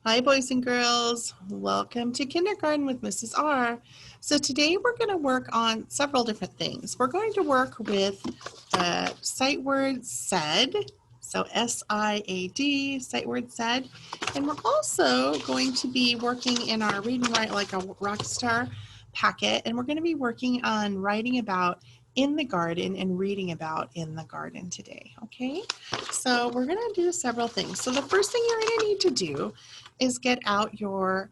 Hi, boys and girls. Welcome to Kindergarten with Mrs. R. So today we're going to work on several different things. We're going to work with the sight word said, so S-I-A-D, sight word said. And we're also going to be working in our Read and Write Like a Rock Star packet, and we're going to be working on writing about in the garden and reading about in the garden today, okay? So we're going to do several things. So the first thing you're going to need to do is get out your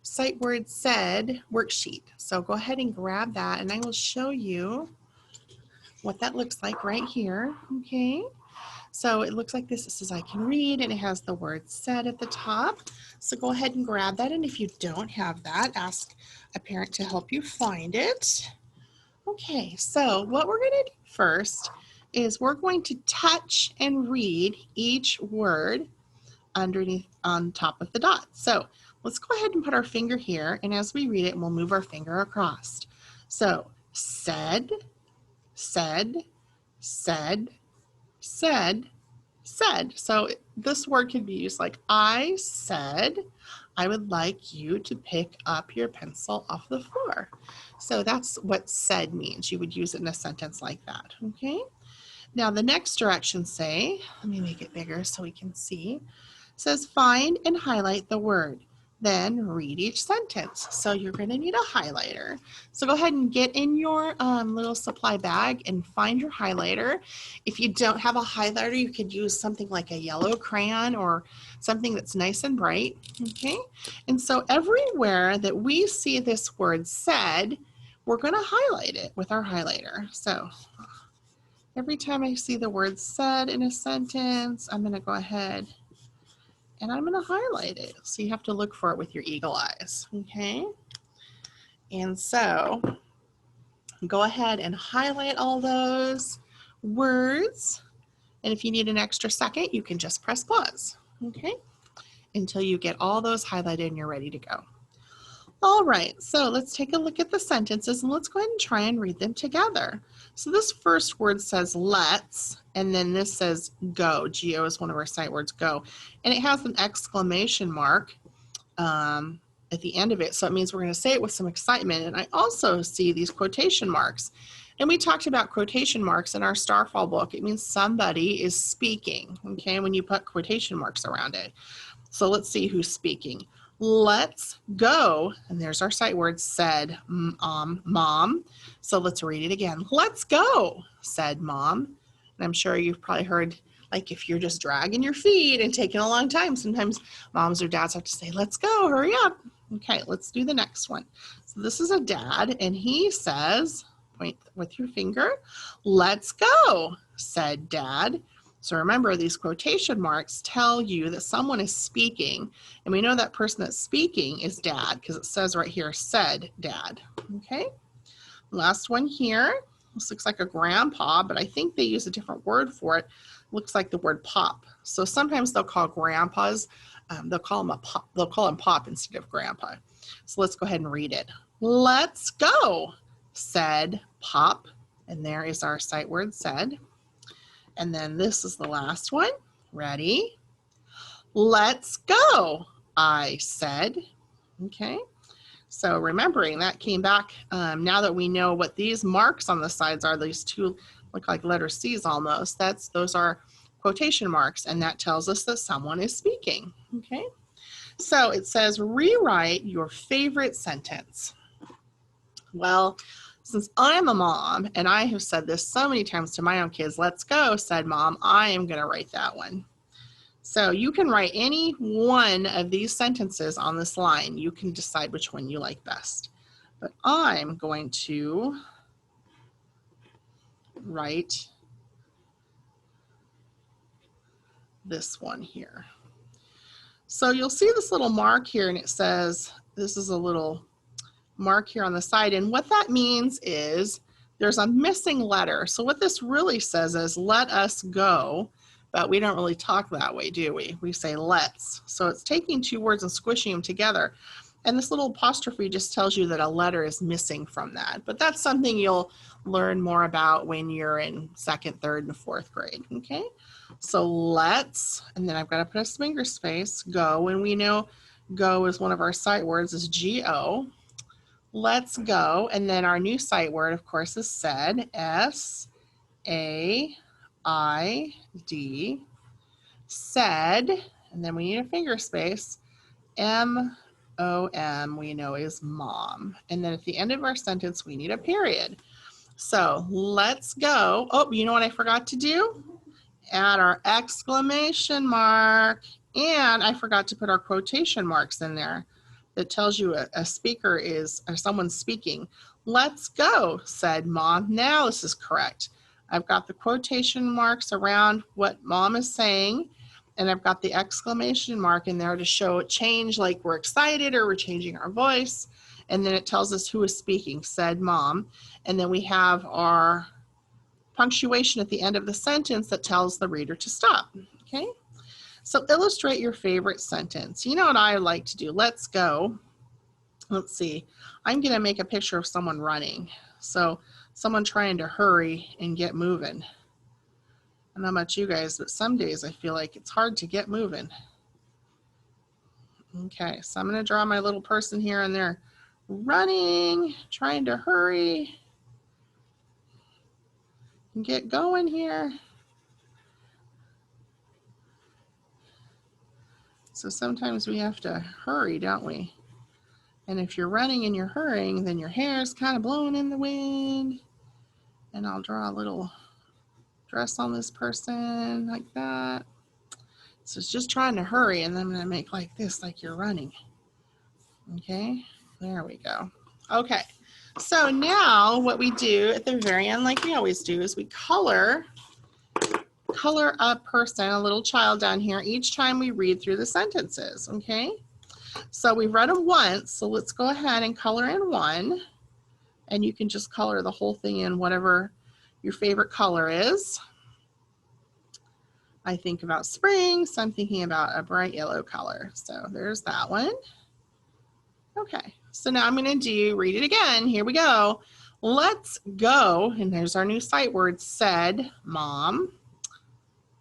sight word said worksheet. So go ahead and grab that and I will show you what that looks like right here. Okay, so it looks like this. It says I can read and it has the word said at the top. So go ahead and grab that, and if you don't have that, ask a parent to help you find it. Okay, so what we're going to do first is we're going to touch and read each word underneath on top of the dot. So let's go ahead and put our finger here, and as we read it, we'll move our finger across. So said, said, said, said, said. So this word could be used like I said, I would like you to pick up your pencil off the floor. So that's what said means. You would use it in a sentence like that, okay? Now the next directions say, let me make it bigger so we can see, says find and highlight the word, then read each sentence. So you're going to need a highlighter. So go ahead and get in your little supply bag and find your highlighter. If you don't have a highlighter, you could use something like a yellow crayon or something that's nice and bright. Okay, and so everywhere that we see this word said, we're going to highlight it with our highlighter. So every time I see the word said in a sentence, I'm going to go ahead and I'm going to highlight it. So you have to look for it with your eagle eyes, okay? And so go ahead and highlight all those words. And if you need an extra second, you can just press pause, okay? Until you get all those highlighted and you're ready to go. All right, so let's take a look at the sentences and let's go ahead and try and read them together. So this first word says let's, and then this says go. Go is one of our sight words, go. And it has an exclamation mark at the end of it, so it means we're going to say it with some excitement. And I also see these quotation marks. And we talked about quotation marks in our Starfall book. It means somebody is speaking, okay, when you put quotation marks around it. So let's see who's speaking. Let's go, and there's our sight word, said mom. So let's read it again. Let's go, said mom. And I'm sure you've probably heard, like if you're just dragging your feet and taking a long time, sometimes moms or dads have to say, let's go, hurry up. Okay, let's do the next one. So this is a dad, and he says, point with your finger, let's go, said dad. So remember, these quotation marks tell you that someone is speaking, and we know that person that's speaking is dad because it says right here, said dad, okay? Last one here, this looks like a grandpa, but I think they use a different word for it. Looks like the word pop. So sometimes they'll call grandpas, they'll call him pop instead of grandpa. So let's go ahead and read it. Let's go, said pop, and there is our sight word said. And then this is the last one. Ready? Let's go, I said. Okay. So remembering that came back, now that we know what these marks on the sides are, these two look like letter C's almost, those are quotation marks, and that tells us that someone is speaking. Okay. So it says rewrite your favorite sentence. Well, since I'm a mom, and I have said this so many times to my own kids, let's go, said mom, I am going to write that one. So you can write any one of these sentences on this line. You can decide which one you like best. But I'm going to write this one here. So you'll see this little mark here, and it says, this is a little mark here on the side, and what that means is there's a missing letter. So what this really says is let us go, but we don't really talk that way, do we? We say let's. So it's taking two words and squishing them together, and this little apostrophe just tells you that a letter is missing from that. But that's something you'll learn more about when you're in second, third, and fourth grade, okay? So let's, and then I've got to put a finger space, go, and we know go is one of our sight words is G-O. Let's go, and then our new sight word, of course, is said, S-A-I-D, said, and then we need a finger space, M-O-M, we know is mom. And then at the end of our sentence, we need a period. So let's go. Oh, you know what I forgot to do? Add our exclamation mark. And I forgot to put our quotation marks in there. That tells you a speaker is, or someone's speaking. Let's go, said mom. Now this is correct. I've got the quotation marks around what mom is saying, and I've got the exclamation mark in there to show a change, like we're excited or we're changing our voice. And then it tells us who is speaking, said mom. And then we have our punctuation at the end of the sentence that tells the reader to stop, okay? So illustrate your favorite sentence. You know what I like to do? Let's go. Let's see. I'm going to make a picture of someone running. So someone trying to hurry and get moving. I don't know about you guys, but some days I feel like it's hard to get moving. Okay, so I'm going to draw my little person here and they're running, trying to hurry and get going here. So sometimes we have to hurry, don't we? And if you're running and you're hurrying, then your hair is kind of blowing in the wind. And I'll draw a little dress on this person like that. So it's just trying to hurry, and then I'm going to make like this, like you're running. Okay, there we go. Okay, so now what we do at the very end, like we always do, is we color a person, a little child down here, each time we read through the sentences, okay? So we've read them once, so let's go ahead and color in one. And you can just color the whole thing in whatever your favorite color is. I think about spring, so I'm thinking about a bright yellow color. So there's that one. Okay, so now I'm going to read it again. Here we go. Let's go, and there's our new sight word, said mom.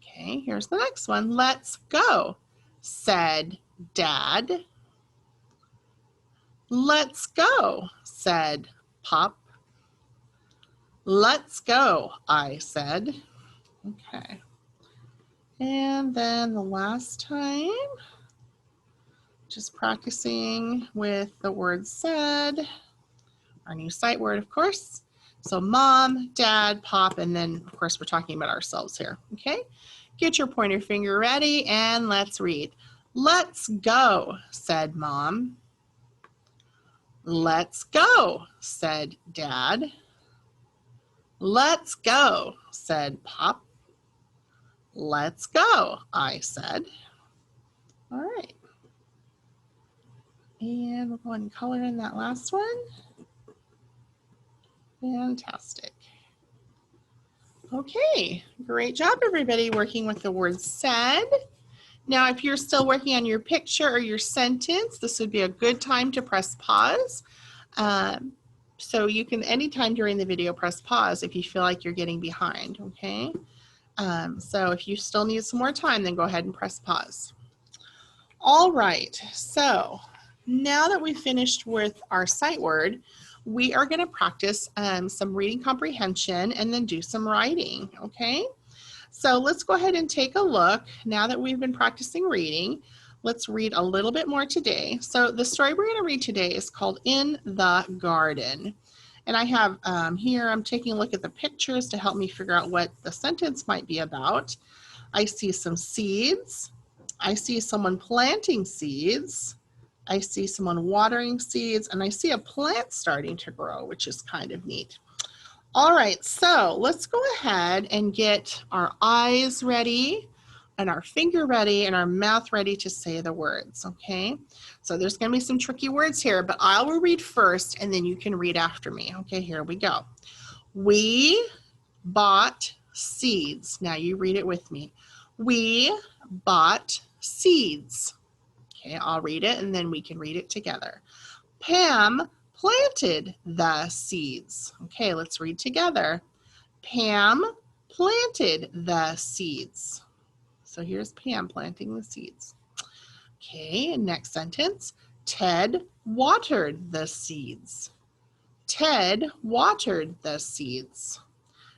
Okay, here's the next one. Let's go, said dad. Let's go, said Pop. Let's go, I said. Okay. And then the last time, just practicing with the word said, our new sight word, of course. So mom, dad, pop, and then, of course, we're talking about ourselves here, okay? Get your pointer finger ready and let's read. Let's go, said mom. Let's go, said dad. Let's go, said Pop. Let's go, I said. All right. And we'll go ahead and color in that last one. Fantastic. Okay, great job, everybody, working with the word said. Now, if you're still working on your picture or your sentence, this would be a good time to press pause. So you can, anytime during the video, press pause if you feel like you're getting behind, okay? So if you still need some more time, then go ahead and press pause. All right, so now that we've finished with our sight word, we are going to practice some reading comprehension and then do some writing, okay? So let's go ahead and take a look. Now that we've been practicing reading, let's read a little bit more today. So the story we're going to read today is called In the Garden. And I have here, I'm taking a look at the pictures to help me figure out what the sentence might be about. I see some seeds. I see someone planting seeds. I see someone watering seeds, and I see a plant starting to grow, which is kind of neat. All right, so let's go ahead and get our eyes ready and our finger ready and our mouth ready to say the words, okay? So there's gonna be some tricky words here, but I will read first and then you can read after me. Okay, here we go. We bought seeds. Now you read it with me. We bought seeds. Okay, I'll read it and then we can read it together. Pam planted the seeds. Okay, let's read together. Pam planted the seeds. So here's Pam planting the seeds. Okay, next sentence. Ted watered the seeds. Ted watered the seeds.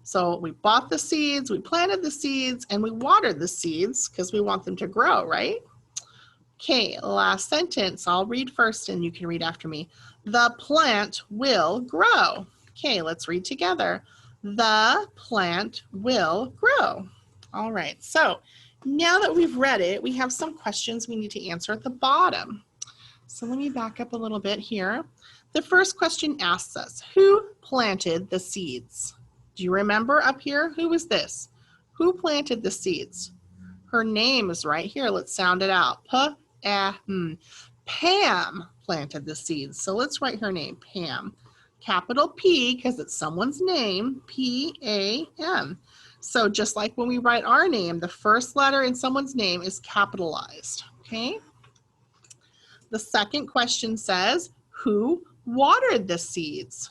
So we bought the seeds, we planted the seeds, and we watered the seeds because we want them to grow, right? Okay, last sentence. I'll read first and you can read after me. The plant will grow. Okay, let's read together. The plant will grow. All right, so now that we've read it, we have some questions we need to answer at the bottom. So let me back up a little bit here. The first question asks us, who planted the seeds? Do you remember up here? Who was this? Who planted the seeds? Her name is right here. Let's sound it out. Pam planted the seeds. So let's write her name, Pam. Capital P, because it's someone's name, P-A-M. So just like when we write our name, the first letter in someone's name is capitalized, okay? The second question says, who watered the seeds?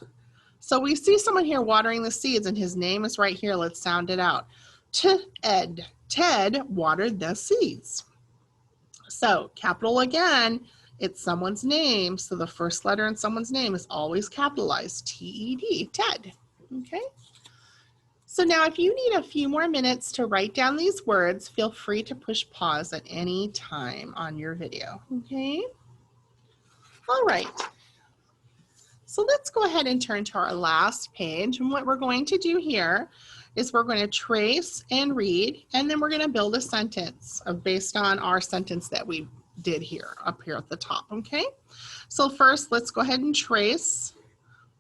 So we see someone here watering the seeds and his name is right here. Let's sound it out. Ted. Ted watered the seeds. So capital again, it's someone's name. So the first letter in someone's name is always capitalized, T-E-D, Ted, okay? So now if you need a few more minutes to write down these words, feel free to push pause at any time on your video, okay? All right. So let's go ahead and turn to our last page. And what we're going to do here is we're going to trace and read, and then we're going to build a sentence based on our sentence that we did here, up here at the top, okay? So first, let's go ahead and trace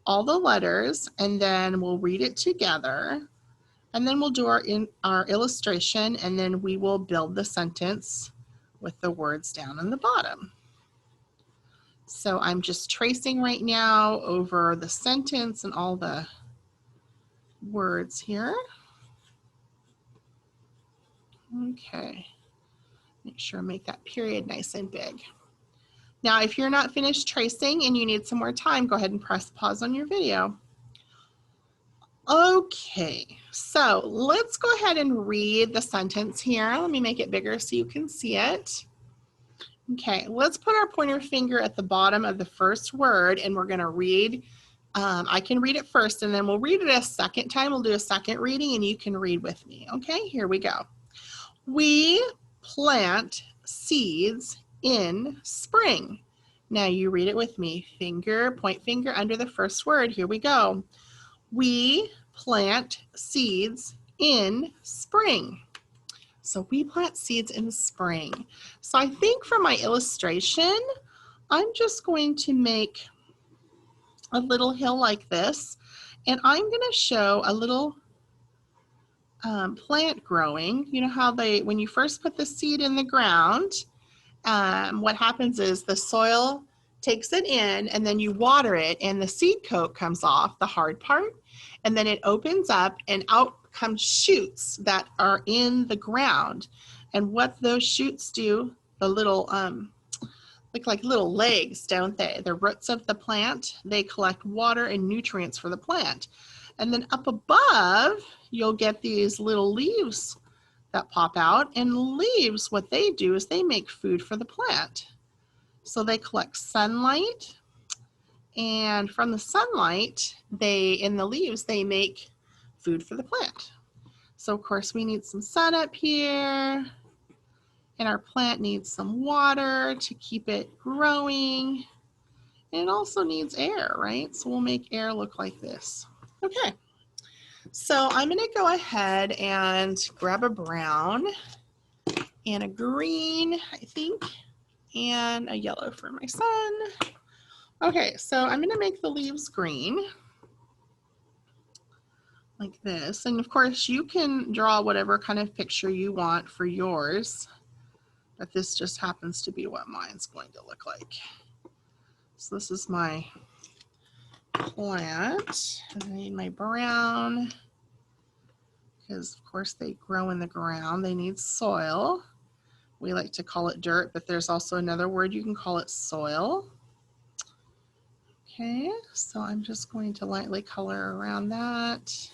all the letters, and then we'll read it together. And then we'll do our illustration, and then we will build the sentence with the words down in the bottom. So I'm just tracing right now over the sentence and all the words here. Okay, make sure I make that period nice and big. Now, if you're not finished tracing and you need some more time, go ahead and press pause on your video. Okay, so let's go ahead and read the sentence here. Let me make it bigger so you can see it. Okay, let's put our pointer finger at the bottom of the first word and we're gonna read. I can read it first and then we'll read it a second time. We'll do a second reading and you can read with me. Okay, here we go. We plant seeds in spring. Now you read it with me. Point finger under the first word. Here we go. We plant seeds in spring. So we plant seeds in spring. So I think for my illustration, I'm just going to make a little hill like this, and I'm going to show a little plant growing. You know how when you first put the seed in the ground, what happens is the soil takes it in and then you water it and the seed coat comes off, the hard part, and then it opens up and out comes shoots that are in the ground. And what those shoots do, the little, look like little legs, don't they? The roots of the plant, they collect water and nutrients for the plant. And then up above, you'll get these little leaves that pop out, and leaves, what they do is they make food for the plant. So they collect sunlight, and from the sunlight, in the leaves, they make food for the plant. So of course we need some sun up here, and our plant needs some water to keep it growing. And it also needs air, right? So we'll make air look like this. Okay, so I'm gonna go ahead and grab a brown and a green, I think, and a yellow for my son. Okay, so I'm gonna make the leaves green like this. And of course you can draw whatever kind of picture you want for yours, but this just happens to be what mine's going to look like. So this is my plant. I need my brown, because of course they grow in the ground. They need soil. We like to call it dirt, but there's also another word you can call it, soil. Okay, so I'm just going to lightly color around that.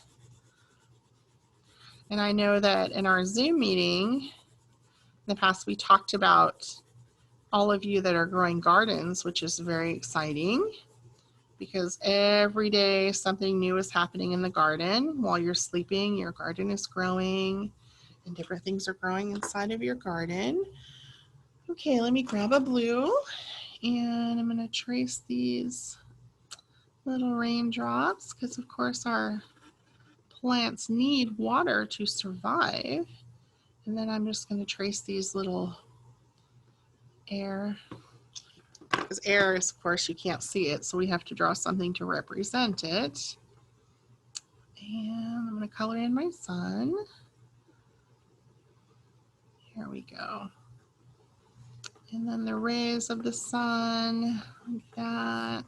And I know that in our Zoom meeting, the past, we talked about all of you that are growing gardens, which is very exciting because every day something new is happening in the garden. While you're sleeping, your garden is growing and different things are growing inside of your garden. Okay, let me grab a blue and I'm going to trace these little raindrops because of course our plants need water to survive. And then I'm just going to trace these little air, because air is, of course, you can't see it, so we have to draw something to represent it. And I'm going to color in my sun. Here we go. And then the rays of the sun, like that.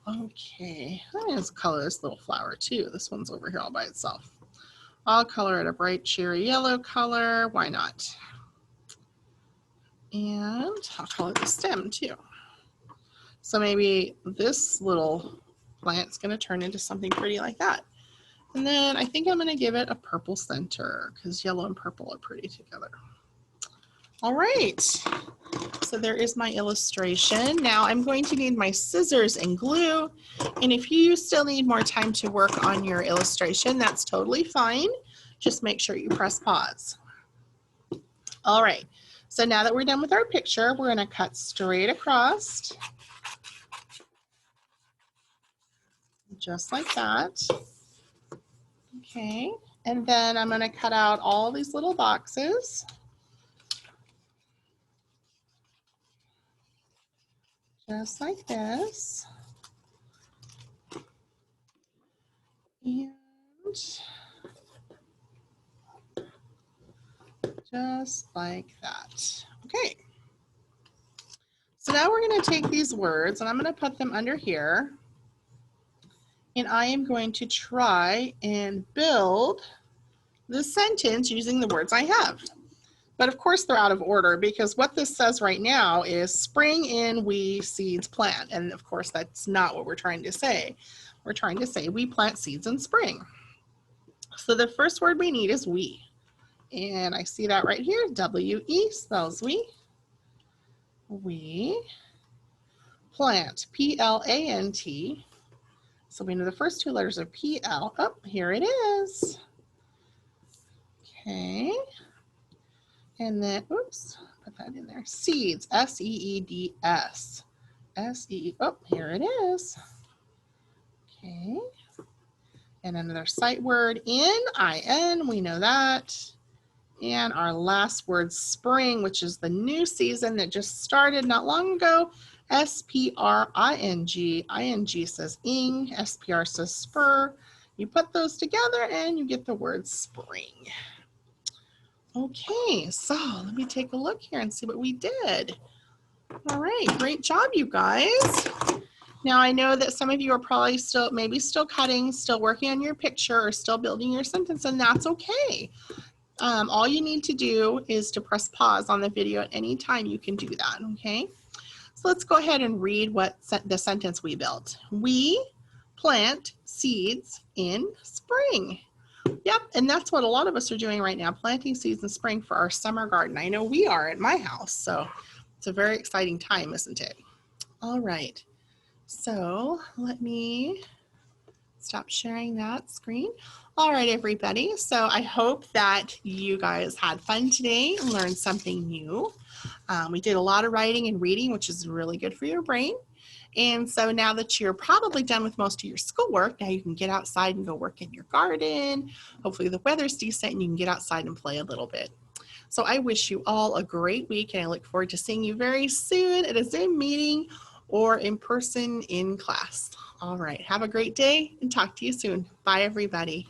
Okay, I'm going to color this little flower too. This one's over here all by itself. I'll color it a bright cherry yellow color. Why not? And I'll color the stem too. So maybe this little plant's going to turn into something pretty like that. And then I think I'm going to give it a purple center because yellow and purple are pretty together. All right, so there is my illustration. Now I'm going to need my scissors and glue. And if you still need more time to work on your illustration, that's totally fine. Just make sure you press pause. All right, so now that we're done with our picture, we're going to cut straight across. Just like that. Okay, and then I'm going to cut out all these little boxes. Just like this. And just like that. Okay. So now we're going to take these words and I'm going to put them under here. And I am going to try and build the sentence using the words I have. But of course they're out of order because what this says right now is spring in, we seeds plant. And of course that's not what we're trying to say. We're trying to say we plant seeds in spring. So the first word we need is we. And I see that right here, W-E spells we. We plant, P-L-A-N-T. So we know the first two letters are P-L. Oh, here it is. Okay. And then, oops, put that in there. Seeds, S-E-E-D-S. S-E-E, oh, here it is. Okay. And another sight word, N-I-N, we know that. And our last word, spring, which is the new season that just started not long ago, S-P-R-I-N-G. I-N-G says ing, S-P-R says spur. You put those together and you get the word spring. Okay, so let me take a look here and see what we did. All right, great job, you guys. Now I know that some of you are probably still, maybe still cutting, still working on your picture or still building your sentence, and that's okay. All you need to do is to press pause on the video at any time. You can do that, okay? So let's go ahead and read what the sentence we built. We plant seeds in spring. Yep, and that's what a lot of us are doing right now, planting seeds in spring for our summer garden. I know we are at my house, so it's a very exciting time, isn't it? All right, so let me stop sharing that screen. All right, everybody, so I hope that you guys had fun today and learned something new. We did a lot of writing and reading, which is really good for your brain. And so now that you're probably done with most of your schoolwork, now you can get outside and go work in your garden. Hopefully the weather's decent and you can get outside and play a little bit. So I wish you all a great week and I look forward to seeing you very soon at a Zoom meeting or in person in class. All right, have a great day and talk to you soon. Bye, everybody.